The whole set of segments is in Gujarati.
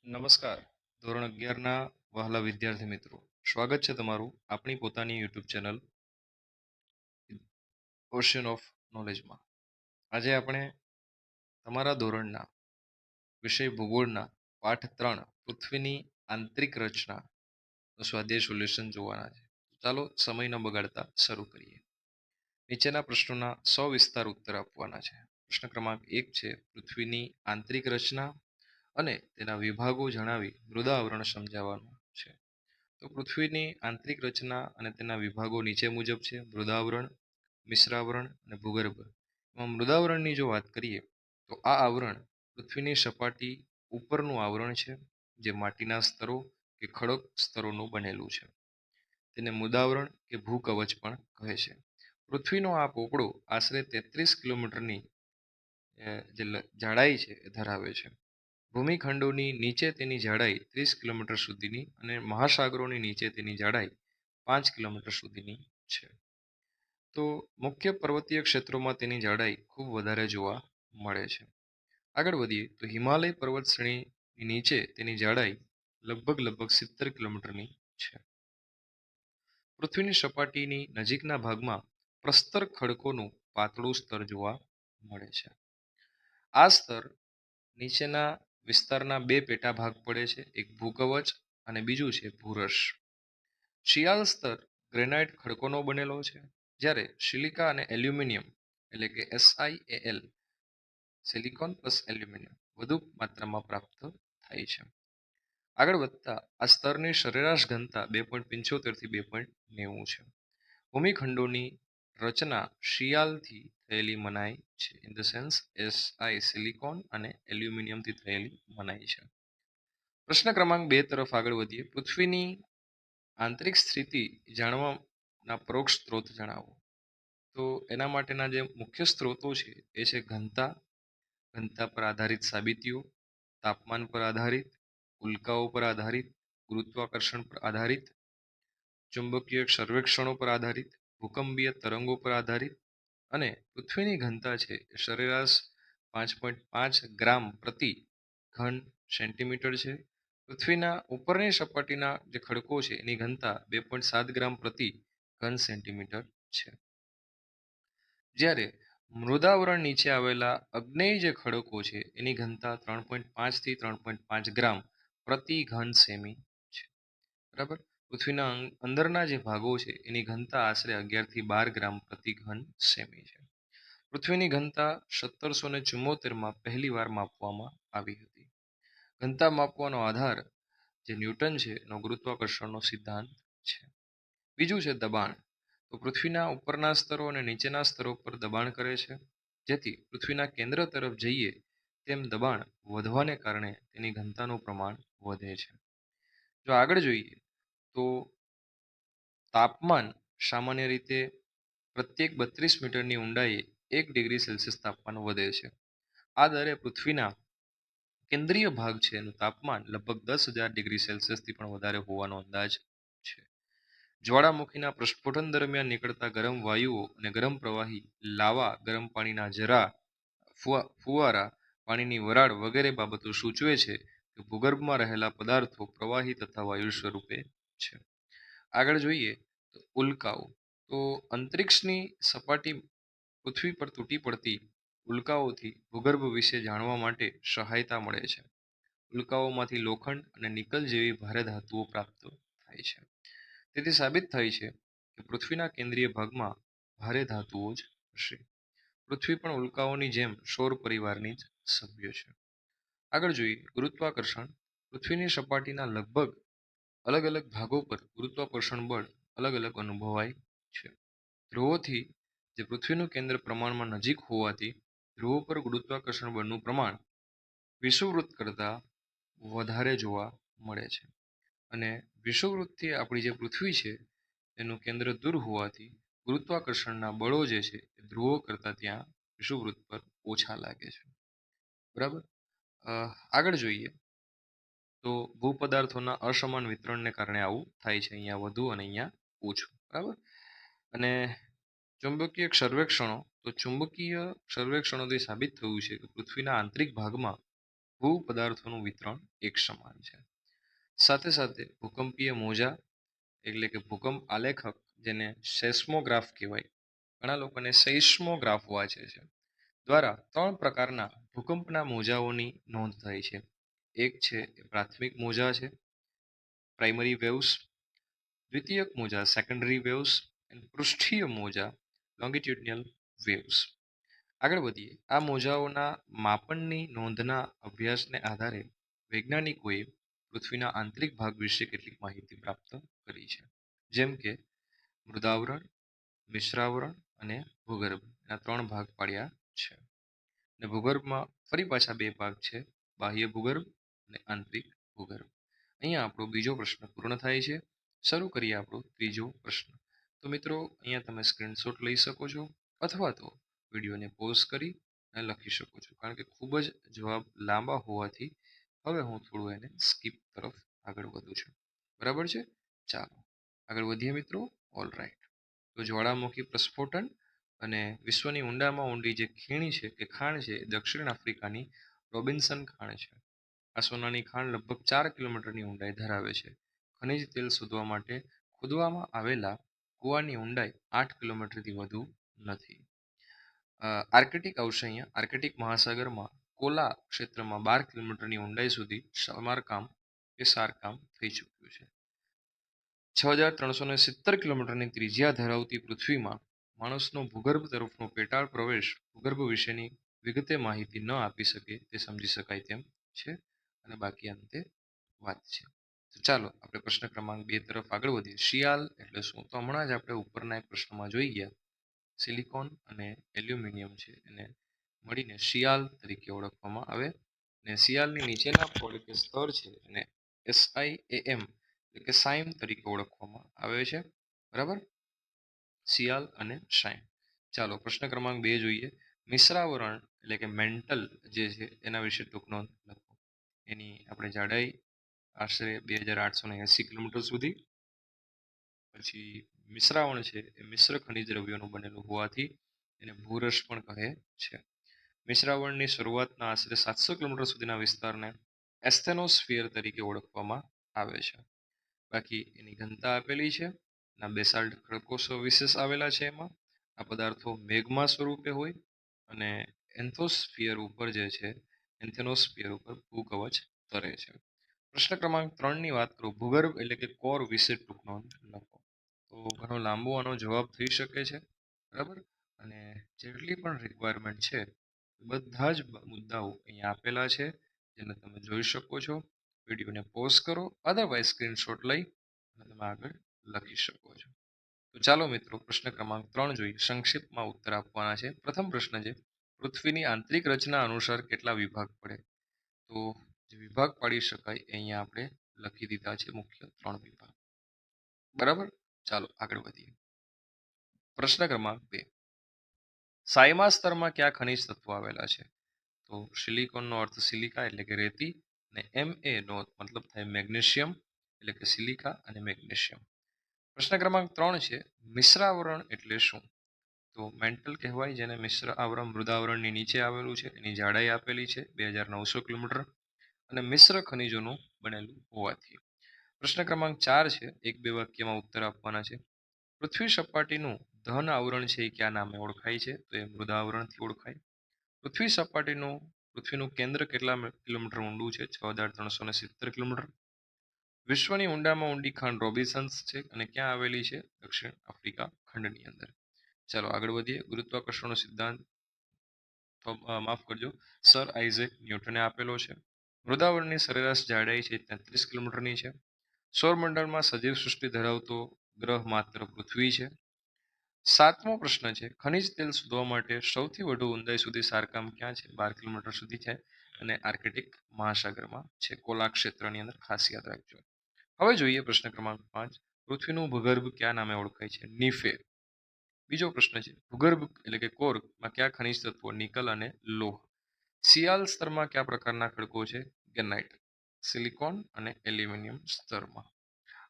નમસ્કાર. ધોરણ 11ના વહાલા વિદ્યાર્થી મિત્રો, સ્વાગત છે તમારું આપણી પોતાની યુટ્યુબ ચેનલ ઓશિયન ઓફ નોલેજમાં. આજે આપણે તમારા ધોરણના વિષય ભૂગોળના પાઠ 3 પૃથ્વીની આંતરિક રચનાનું સ્વાધ્યાય સોલ્યુશન જોવાના છે. ચાલો સમય ન બગાડતા શરૂ કરીએ. નીચેના પ્રશ્નોના સવિસ્તાર ઉત્તર આપવાના છે. પ્રશ્ન ક્રમાંક 1 છે પૃથ્વીની આંતરિક રચના અને તેના વિભાગો જણાવી મૃદા આવરણ સમજાવવાનું છે. તો પૃથ્વીની આંતરિક રચના અને તેના વિભાગો નીચે મુજબ છે: મૃદાવરણ, મિશ્રાવરણ અને ભૂગર્ભ. એમાં મૃદાવરણની જો વાત કરીએ તો આ આવરણ પૃથ્વીની સપાટી ઉપરનું આવરણ છે, જે માટીના સ્તરો કે ખડક સ્તરોનું બનેલું છે. તેને મૃદાવરણ કે ભૂકવચ પણ કહે છે. પૃથ્વીનો આ પોપડો આશરે 33 કિલોમીટરની જે જાડાઈ છે એ ધરાવે છે. ભૂમિખંડોની નીચે તેની જાડાઈ 30 કિલોમીટર સુધીની અને મહાસાગરોની નીચે તેની જાડાઈ 5 કિલોમીટર સુધીની છે. તો મુખ્ય પર્વતીય ક્ષેત્રોમાં તેની જાડાઈ ખૂબ વધારે જોવા મળે છે. આગળ વધીએ તો હિમાલય પર્વત શ્રેણીની નીચે તેની જાડાઈ લગભગ 70 કિલોમીટરની છે. પૃથ્વીની સપાટીની નજીકના ભાગમાં પ્રસ્તર ખડકોનું પાતળું સ્તર જોવા મળે છે. આ સ્તર નીચેના વિસ્તારના બે પેટા ભાગ પડે છે: એક ભૂકવચ અને બીજું છે ભૂરસ. શિયાળ સ્તર ગ્રેનાઇટ ખડકોનો બનેલો છે, જ્યારે સિલિકા અને એલ્યુમિનિયમ એટલે કે SiAl સિલિકોન પ્લસ એલ્યુમિનિયમ વધુ માત્રામાં પ્રાપ્ત થાય છે. આગળ વધતા આ સ્તરની સરેરાશ ઘનતા 2.75 થી 2.90 છે. ભૂમિખંડોની રચના શિયાળથી થયેલી મનાય છે. In the sense Si silicon અને એલ્યુમિનિયમથી થયેલી મનાય છે. પ્રશ્ન ક્રમાંક 2 તરફ આગળ વધીએ. પૃથ્વીની આંતરિક સ્થિતિ જાણવાના પરોક્ષ સ્ત્રોત જણાવો. તો એના માટેના જે મુખ્ય સ્ત્રોતો છે એ છે ઘનતા, ઘનતા પર આધારિત સાબિતીઓ, તાપમાન પર આધારિત, ઉલ્કાઓ પર આધારિત, ગુરુત્વાકર્ષણ પર આધારિત, ચુંબકીય સર્વેક્ષણો પર આધારિત, ભૂકંપીય તરંગો પર આધારિત અને પૃથ્વીની ઘનતા છે એ સરેરાશ 5.5 ગ્રામ પ્રતિ ઘન સેન્ટીમીટર છે. પૃથ્વીના ઉપરની સપાટીના જે ખડકો છે એની ઘનતા 2.7 ગ્રામ પ્રતિ ઘન સેન્ટીમીટર છે. જ્યારે મૃદાવરણ નીચે આવેલા અગ્નેય જે ખડકો છે એની ઘનતા 3.5 થી 3.5 ગ્રામ પ્રતિ ઘન સેમી છે. બરાબર. પૃથ્વીના અંદરના જે ભાગો છે એની ઘનતા આશરે 11 થી 12 ગ્રામ પ્રતિ ઘન સેમી છે. પૃથ્વીની ઘનતા 1774માં પહેલી વાર માપવામાં આવી હતી. ઘનતા માપવાનો આધાર જે ન્યૂટન છે એનો ગુરુત્વાકર્ષણનો સિદ્ધાંત છે. બીજું છે દબાણ. તો પૃથ્વીના ઉપરના સ્તરો અને નીચેના સ્તરો પર દબાણ કરે છે, જેથી પૃથ્વીના કેન્દ્ર તરફ જઈએ તેમ દબાણ વધવાને કારણે તેની ઘનતાનું પ્રમાણ વધે છે. જો આગળ જોઈએ તો તાપમાન સામાન્ય રીતે પ્રત્યેક 32 મીટરની ઊંડાઈએ 1 ડિગ્રી સેલ્સિયસ તાપમાન વધે છે. આ દરે પૃથ્વીના કેન્દ્રીય ભાગ છે એનું તાપમાન લગભગ 10,000 ડિગ્રી સેલ્સિયસથી પણ વધારે હોવાનો અંદાજ છે. જ્વાળામુખીના પ્રસ્ફોટન દરમિયાન નીકળતા ગરમ વાયુઓ અને ગરમ પ્રવાહી, લાવા, ગરમ પાણીના ઝરા, ફુવારા, પાણીની વરાળ વગેરે બાબતો સૂચવે છે કે ભૂગર્ભમાં રહેલા પદાર્થો પ્રવાહી તથા વાયુ સ્વરૂપે છે. આગળ જોઈએ તો ઉલ્કાઓ. તો અંતરિક્ષની સપાટી પૃથ્વી પર તૂટી પડતી ઉલ્કાઓથી ભૂગર્ભ વિશે જાણવા માટે સહાયતા મળે છે. ઉલ્કાઓમાંથી લોખંડ અને નિકલ જેવી ભારે ધાતુઓ પ્રાપ્ત થાય છે. તેથી સાબિત થાય છે કે પૃથ્વીના કેન્દ્રીય ભાગમાં ભારે ધાતુઓ જ હશે. પૃથ્વી પણ ઉલ્કાઓની જેમ સૌર પરિવારની જ સભ્ય છે. આગળ જોઈએ ગુરુત્વાકર્ષણ. પૃથ્વીની સપાટીના લગભગ અલગ અલગ ભાગો પર ગુરુત્વાકર્ષણ બળ અલગ અલગ અનુભવાય છે. ધ્રુવોથી જે પૃથ્વીનું કેન્દ્ર પ્રમાણમાં નજીક હોવાથી ધ્રુવો પર ગુરુત્વાકર્ષણ બળનું પ્રમાણ વિષુવવૃત્ત કરતાં વધારે જોવા મળે છે. અને વિષુવવૃત્તથી આપણી જે પૃથ્વી છે એનું કેન્દ્ર દૂર હોવાથી ગુરુત્વાકર્ષણના બળો જે છે એ ધ્રુવો કરતાં ત્યાં વિષુવવૃત્ત પર ઓછા લાગે છે. બરાબર. આગળ જોઈએ તો ભૂપદાર્થોના અસમાન વિતરણને કારણે આવું થાય છે. અહીંયા વધુ અને અહીંયા ઓછું. બરાબર. અને ચુંબકીય સર્વેક્ષણો. તો ચુંબકીય સર્વેક્ષણોથી સાબિત થયું છે કે પૃથ્વીના આંતરિક ભાગમાં ભૂ પદાર્થોનું વિતરણ એક સમાન છે. સાથે સાથે ભૂકંપીય મોજા એટલે કે ભૂકંપ આલેખક, જેને સેસ્મોગ્રાફ કહેવાય, ઘણા લોકોને સેઇસ્મોગ્રાફ વાંચે છે, દ્વારા 3 પ્રકારના ભૂકંપના મોજાઓની નોંધ થાય છે. એક છે એ પ્રાથમિક મોજા છે, પ્રાઇમરી વેવ્સ. દ્વિતીયક મોજા સેકન્ડરી વેવ્સ, અને પૃષ્ઠીય મોજા લોંગિટ્યુડિનલ વેવ્સ. આગળ વધીએ. આ મોજાઓના માપનની નોંધના અભ્યાસને આધારે વૈજ્ઞાનિકોએ પૃથ્વીના આંતરિક ભાગ વિશે કેટલીક માહિતી પ્રાપ્ત કરી છે. જેમ કે મૃદાવરણ, મિશ્રાવરણ અને ભૂગર્ભ, એના 3 ભાગ પાડ્યા છે. અને ભૂગર્ભમાં ફરી પાછા 2 ભાગ છે, બાહ્ય ભૂગર્ભ અને આંતરિક ભૂગર્ભ. અહીંયા આપણો બીજો પ્રશ્ન પૂર્ણ થાય છે. શરૂ કરીએ આપણો ત્રીજો પ્રશ્ન. તો મિત્રો, અહીંયા તમે સ્ક્રીનશોટ લઈ શકો છો, અથવા તો વિડીયોને પોઝ કરી અને લખી શકો છો, કારણ કે ખૂબ જ જવાબ લાંબા હોવાથી હવે હું થોડું એને સ્કીપ તરફ આગળ વધું છું. બરાબર છે? ચાલો આગળ વધીએ મિત્રો. All right. તો જ્વાળામુખી પ્રસ્ફોટન અને વિશ્વની ઊંડામાં ઊંડી જે ખીણી છે કે ખાણ છે, એ દક્ષિણ આફ્રિકાની રોબિન્સન ખાણ છે. આ સોનાની ખાણ લગભગ 4 કિલોમીટરની ઊંડાઈ ધરાવે છે. ખનિજ તેલ શોધવા માટે ખોદવામાં આવેલા કૂવાની ઊંડાઈ 8 કિલોમીટરથી વધુ નથી. આર્કટિક આવશે અહીંયા. આર્કટિક મહાસાગરમાં કોલા ક્ષેત્રમાં 12 કિલોમીટરની ઊંડાઈ સુધી સમારકામ કે સારકામ થઈ ચૂક્યું છે. 6,370 કિલોમીટરની ત્રિજ્યા ધરાવતી પૃથ્વીમાં માણસનો ભૂગર્ભ તરફનો પેટાળ પ્રવેશ ભૂગર્ભ વિશેની વિગતે માહિતી ન આપી શકે તે સમજી શકાય તેમ છે, અને બાકી અંતે વાત છે. તો ચાલો આપણે પ્રશ્ન ક્રમાંક 2 તરફ આગળ વધીએ. શિયાલ એટલે શું? તો હમણાં જ આપણે ઉપરના એક પ્રશ્નમાં જોઈ ગયા. સિલિકોન અને એલ્યુમિનિયમ છે, એને મળીને શિયાલ તરીકે ઓળખવામાં આવે. અને શિયાલની નીચેના પોળ કે સ્તર છે એને SiAm એટલે કે સાઇમ તરીકે ઓળખવામાં આવે છે. બરાબર? શિયાલ અને સાઇમ. ચાલો પ્રશ્ન ક્રમાંક 2 જોઈએ. મિશ્રાવરણ એટલે કે મેન્ટલ જે છે એના વિશે ટૂંક નોંધ લખો. એની આપણે જાડાઈ આશરે 2,880 કિલોમીટર સુધી. પછી મિશ્રાવણ છે એ મિશ્ર ખનિજ દ્રવ્યોનું બનેલું હોવાથી એને ભૂરસ પણ કહે છે. મિશ્રાવણની શરૂઆતના આશરે 700 કિલોમીટર સુધીના વિસ્તારને એસ્થેનોસ્ફિયર તરીકે ઓળખવામાં આવે છે. બાકી એની ઘનતા આપેલી છે. ના બેસાલ્ટ ખડકો વિશેષ આવેલા છે એમાં. આ પદાર્થો મેઘમા સ્વરૂપે હોય અને એન્થોસ્ફિયર ઉપર જે છે, એન્થેનોસ્ફિયર ઉપર ભૂકવચ તરે છે. પ્રશ્ન ક્રમાંક 3 ની વાત કરું. ભૂગર્ભ એટલે કે કોર વિશે ટૂંક નોંધ લખો. તો ઘણો લાંબો આનો જવાબ થઈ શકે છે. બરાબર? અને જેટલી પણ રિક્વાયરમેન્ટ છે બધા જ મુદ્દાઓ અહીંયા આપેલા છે, જેને તમે જોઈ શકો છો. વિડીયોને પોઝ કરો, અધરવાઇઝ સ્ક્રીનશોટ લઈ અને તમે આગળ લખી શકો છો. તો ચાલો મિત્રો પ્રશ્ન ક્રમાંક 3 જોઈએ. સંક્ષિપ્તમાં ઉત્તર આપવાના છે. પ્રથમ પ્રશ્ન છે, પૃથ્વીની આંતરિક રચના અનુસાર કેટલા વિભાગ પડે? તો જે વિભાગ પાડી શકાય એ અહીંયા આપણે લખી દીધા છે, મુખ્ય 3 વિભાગ. બરાબર? ચાલો આગળ વધીએ. પ્રશ્ન ક્રમાંક 2. સાયમા સ્તરમાં કયા ખનિજ તત્વો આવેલા છે? તો સિલિકોનનો અર્થ સિલિકા એટલે કે રેતી, અને Ma નો મતલબ થાય મેગ્નેશિયમ એટલે કે સિલિકા અને મેગ્નેશિયમ. પ્રશ્ન ક્રમાંક 3 છે, મિશ્રાવરણ એટલે શું? તો મેન્ટલ કહેવાય જેને. મિશ્ર આવરણ મૃદાવરણની નીચે આવેલું છે. એની જાડાઈ આપેલી છે 2,900 કિલોમીટર, અને મિશ્ર ખનિજોનું બનેલું હોવાથી. પ્રશ્ન ક્રમાંક 4 છે, 1-2 વાક્યમાં ઉત્તર આપવાના છે. પૃથ્વી સપાટીનું ધન આવરણ છે એ કયા નામે ઓળખાય છે? તો એ મૃદાવરણથી ઓળખાય. પૃથ્વીનું કેન્દ્ર કેટલા કિલોમીટર ઊંડું છે? 6,370 કિલોમીટર. વિશ્વની ઊંડામાં ઊંડી ખાણ રોબિન્સન્સ છે, અને ક્યાં આવેલી છે? દક્ષિણ આફ્રિકા ખંડની અંદર. ચાલો આગળ વધીએ. ગુરુત્વાકર્ષણનો સિદ્ધાંત માફ કરજો, સર આઇઝેક ન્યૂટને આપેલો છે. મૃદાવરણની સરેરાશ જાડાઈ છે 33 કિલોમીટરની છે. સૌરમંડળમાં સજીવ સૃષ્ટિ ધરાવતો ગ્રહ માત્ર પૃથ્વી છે. 7મો પ્રશ્ન છે, ખનિજ તેલ શોધવા માટે સૌથી વધુ ઊંડાઈ સુધી સારકામ ક્યાં છે? 12 કિલોમીટર સુધી છે, અને આર્કટિક મહાસાગરમાં છે, કોલા ક્ષેત્રની અંદર. ખાસ યાદ રાખજો. હવે જોઈએ પ્રશ્ન ક્રમાંક 5. પૃથ્વીનું ભૂગર્ભ કયા નામે ઓળખાય છે? નીફે. બીજો પ્રશ્ન છે, ભૂગર્ભ એટલે કે કોરમાં કયા ખનિજ તત્વો? નિકલ અને લોહ. શિયાલ સ્તરમાં કયા પ્રકારના ખડકો છે? ગ્રેનાઇટ, સિલિકોન અને એલ્યુમિનિયમ સ્તરમાં.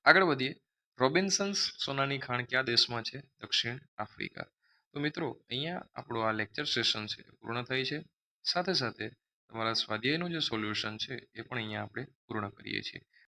આગળ વધીએ. રોબિન્સન્સ સોનાની ખાણ કયા દેશમાં છે? દક્ષિણ આફ્રિકા. તો મિત્રો અહીંયા આપણો આ લેક્ચર સેશન છે પૂર્ણ થાય છે. સાથે સાથે તમારા સ્વાધ્યાયનું જે સોલ્યુશન છે એ પણ અહીંયા આપણે પૂર્ણ કરીએ છીએ.